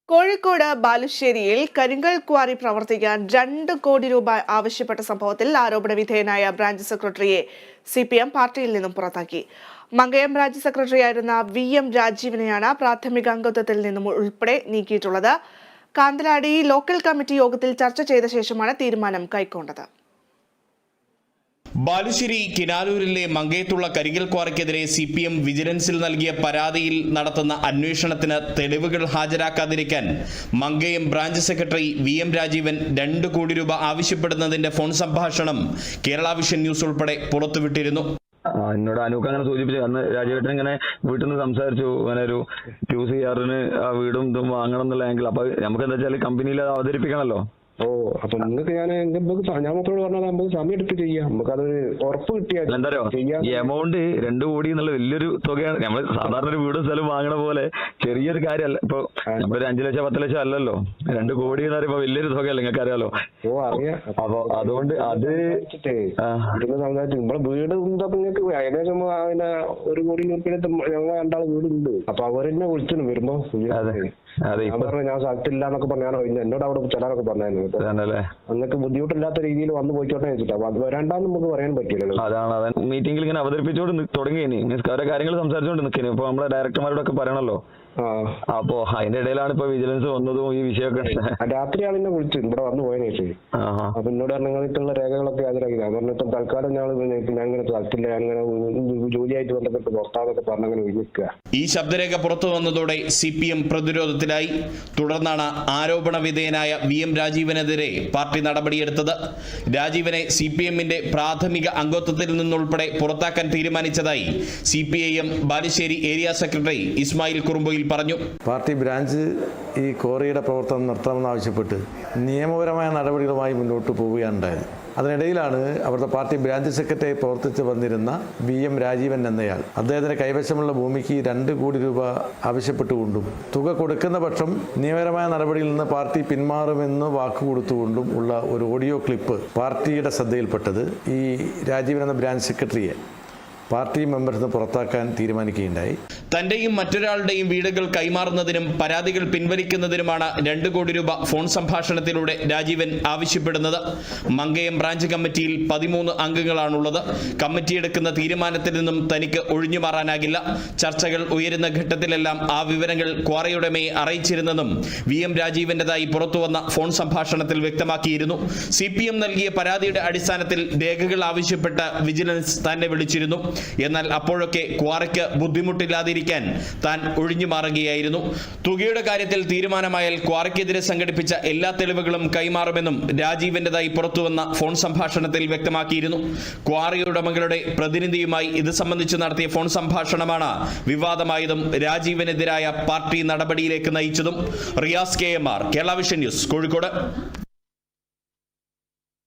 കോഴിക്കോട് ബാലുശ്ശേരിയിൽ കരിങ്കൽ ക്വാറി പ്രവർത്തിക്കാൻ 2 കോടി രൂപ ആവശ്യപ്പെട്ട സംഭവത്തിൽ ആരോപണ വിധേയനായ ബ്രാഞ്ച് സെക്രട്ടറിയെ CPM പാർട്ടിയിൽ നിന്നും പുറത്താക്കി. മങ്കയം ബ്രാഞ്ച് സെക്രട്ടറിയായിരുന്ന VM രാജീവിനെയാണ് പ്രാഥമിക അംഗത്വത്തിൽ നിന്നും ഉൾപ്പെടെ നീക്കിയിട്ടുള്ളത്. കാന്തലാടി ലോക്കൽ കമ്മിറ്റി യോഗത്തിൽ ചർച്ച ചെയ്ത ശേഷമാണ് തീരുമാനം കൈക്കൊണ്ടത്. ബാലുശ്ശേരി കിനാലൂരിലെ മങ്കയത്തുള്ള കരിങ്കൽ ക്വാറിക്കെതിരെ CPM വിജിലൻസിൽ നൽകിയ പരാതിയിൽ നടത്തുന്ന അന്വേഷണത്തിന് തെളിവുകൾ ഹാജരാക്കാതിരിക്കാൻ Mankayam branch secretary VM Rajeevan 2 കോടി രൂപ ആവശ്യപ്പെടുന്നതിന്റെ ഫോൺ സംഭാഷണം കേരള വിഷൻ ന്യൂസ് ഉൾപ്പെടെ പുറത്തുവിട്ടിരുന്നു. എന്നോട് അനൂക്ക് അങ്ങനെ സൂചിപ്പിച്ചു. അന്ന് രാജീവേട്ടൻ ഇങ്ങനെ വീട്ടിൽ നിന്ന് സംസാരിച്ചു, അങ്ങനെ ഒരു QCR ആ വീടും ഇതും വാങ്ങണം എന്നുള്ള ആംഗിൾ. അപ്പൊ നമുക്ക് എന്താ വെച്ചാൽ കമ്പനിയിൽ അത് അവതരിപ്പിക്കണല്ലോ. അപ്പൊ നിങ്ങൾക്ക് ഞാൻ മക്കളോട് പറഞ്ഞാൽ നമുക്ക് സമയം എടുത്ത് ചെയ്യാം, നമുക്കത് ഉറപ്പ് കിട്ടിയാൽ എന്താ ഈ എമൗണ്ട് 2 കോടി എന്നുള്ള വലിയൊരു തുകയാണ്. നമ്മൾ സാധാരണ ഒരു വീടും സ്ഥലം വാങ്ങണ പോലെ ചെറിയൊരു കാര്യമല്ല. ഇപ്പൊ നമ്മളൊരു 5 ലക്ഷം 10 ലക്ഷം അല്ലല്ലോ, 2 കോടി എന്ന് പറയുമ്പോ വലിയൊരു തുകയല്ല, നിങ്ങൾക്ക് അറിയാലോ. അറിയാം. അപ്പൊ അതുകൊണ്ട് അത് സംസാരിച്ചു. നമ്മളെ വീട് നിങ്ങൾക്ക് ഏകദേശം 1 കോടി ഞങ്ങൾ 2 വീടുണ്ട്. അപ്പൊ അവരെന്നെ വിളിച്ചു വരുമ്പോ ഞാൻ സ്ഥലത്തില്ല എന്നൊക്കെ പറഞ്ഞാണോ എന്നോട് അവിടെ ചെല്ലാനൊക്കെ പറഞ്ഞായിരുന്നു. അന്നൊക്കെ ബുദ്ധിമുട്ടില്ലാത്ത രീതിയിൽ വന്നു പോയിക്കോട്ടെ വെച്ചിട്ടാ. അത് വരാണ്ടാന്ന് നമുക്ക് പറയാൻ പറ്റില്ലല്ലോ. അതാണ് മീറ്റിംഗിൽ ഇങ്ങനെ അവതരിപ്പിച്ചോണ്ട് തുടങ്ങി. ഓരോ കാര്യങ്ങൾ സംസാരിച്ചോണ്ട് നിൽക്കുന്നു. ഇപ്പൊ നമ്മളെ ഡയറക്ടർമാരോടൊക്കെ പറയണല്ലോ. അപ്പോ അതിന്റെ ഇടയിലാണ് ഇപ്പൊ വിജിലൻസ് വന്നതും ഈ വിഷയമൊക്കെ. രാത്രിയാണ് എന്നെ വിളിച്ചു ഇവിടെ വന്നു പോയെന്ന് വെച്ചു. അപ്പൊ എന്നോട് പറഞ്ഞിട്ടുള്ള രേഖകളൊക്കെ ഹാജരാക്കി. ഞാൻ പറഞ്ഞിട്ട് തൽക്കാലം ഞാൻ അങ്ങനെ സ്ഥലത്തില്ല, അങ്ങനെ ജോലിയായിട്ട് ബന്ധപ്പെട്ട് പുറത്താന്നൊക്കെ പറഞ്ഞങ്ങനെ വിളിക്കുക. ഈ ശബ്ദരേഖ പുറത്തു വന്നതോടെ CPM പ്രതിരോധത്തിലായി. തുടർന്നാണ് ആരോപണ വിധേയനായ VM രാജീവനെതിരെ പാർട്ടി നടപടിയെടുത്തത്. രാജീവനെ CPMന്റെ പ്രാഥമിക അംഗത്വത്തിൽ നിന്നുൾപ്പെടെ പുറത്താക്കാൻ തീരുമാനിച്ചതായി CPIM Balussery area secretary Ismail Kurumbayil പറഞ്ഞു. പാർട്ടി ബ്രാഞ്ച് ഈ ക്വാറിയുടെ പ്രവർത്തനം നടത്തണമെന്നാവശ്യപ്പെട്ട് നിയമപരമായ നടപടികളുമായി മുന്നോട്ട് പോവുകയാണ് ഉണ്ടായത്. അതിനിടയിലാണ് അവിടുത്തെ പാർട്ടി ബ്രാഞ്ച് സെക്രട്ടറി പ്രവർത്തിച്ച് വന്നിരുന്ന VM രാജീവൻ എന്നയാൾ അദ്ദേഹത്തിന് കൈവശമുള്ള ഭൂമിക്ക് 2 കോടി രൂപ ആവശ്യപ്പെട്ടുകൊണ്ടും തുക കൊടുക്കുന്ന പക്ഷം നിയമപരമായ നടപടിയിൽ നിന്ന് പാർട്ടി പിന്മാറുമെന്ന് വാക്കുകൊടുത്തുകൊണ്ടും ഉള്ള ഒരു ഓഡിയോ ക്ലിപ്പ് പാർട്ടിയുടെ ശ്രദ്ധയിൽപ്പെട്ടത് ഈ രാജീവൻ എന്ന ബ്രാഞ്ച് സെക്രട്ടറിയെ പാർട്ടി മെമ്പേഴ്സിന് പുറത്താക്കാൻ തീരുമാനിക്കുകയുണ്ടായി. തന്റെയും മറ്റൊരാളുടെയും വീടുകൾ കൈമാറുന്നതിനും പരാതികൾ പിൻവലിക്കുന്നതിനുമാണ് 2 കോടി രൂപ ഫോൺ സംഭാഷണത്തിലൂടെ രാജീവൻ ആവശ്യപ്പെടുന്നത്. മങ്കയം ബ്രാഞ്ച് കമ്മിറ്റിയിൽ 13 അംഗങ്ങളാണുള്ളത്. കമ്മിറ്റി എടുക്കുന്ന തീരുമാനത്തിൽ നിന്നും തനിക്ക് ഒഴിഞ്ഞു മാറാനാകില്ല. ചർച്ചകൾ ഉയരുന്ന ഘട്ടത്തിലെല്ലാം ആ വിവരങ്ങൾ ക്വാറിയുടമയെ അറിയിച്ചിരുന്നെന്നും VM രാജീവന്റേതായി പുറത്തുവന്ന ഫോൺ സംഭാഷണത്തിൽ വ്യക്തമാക്കിയിരുന്നു. CPM നൽകിയ പരാതിയുടെ അടിസ്ഥാനത്തിൽ രേഖകൾ ആവശ്യപ്പെട്ട് വിജിലൻസ് തന്നെ വിളിച്ചിരുന്നു. എന്നാൽ അപ്പോഴൊക്കെ ക്വാറിക്ക് ബുദ്ധിമുട്ടില്ലാതിരിക്കാൻ താൻ ഒഴിഞ്ഞു മാറുകയായിരുന്നു. തുകയുടെ കാര്യത്തിൽ തീരുമാനമായാൽ ക്വാറിക്കെതിരെ സംഘടിപ്പിച്ച എല്ലാ തെളിവുകളും കൈമാറുമെന്നും രാജീവന്റേതായി പുറത്തുവന്ന ഫോൺ സംഭാഷണത്തിൽ വ്യക്തമാക്കിയിരുന്നു. ക്വാറി ഉടമകളുടെ പ്രതിനിധിയുമായി ഇത് സംബന്ധിച്ച് നടത്തിയ ഫോൺ സംഭാഷണമാണ് വിവാദമായതും രാജീവനെതിരായ പാർട്ടി നടപടിയിലേക്ക് നയിച്ചതും. Riyas KMR, Kerala vision news, Kozhikode.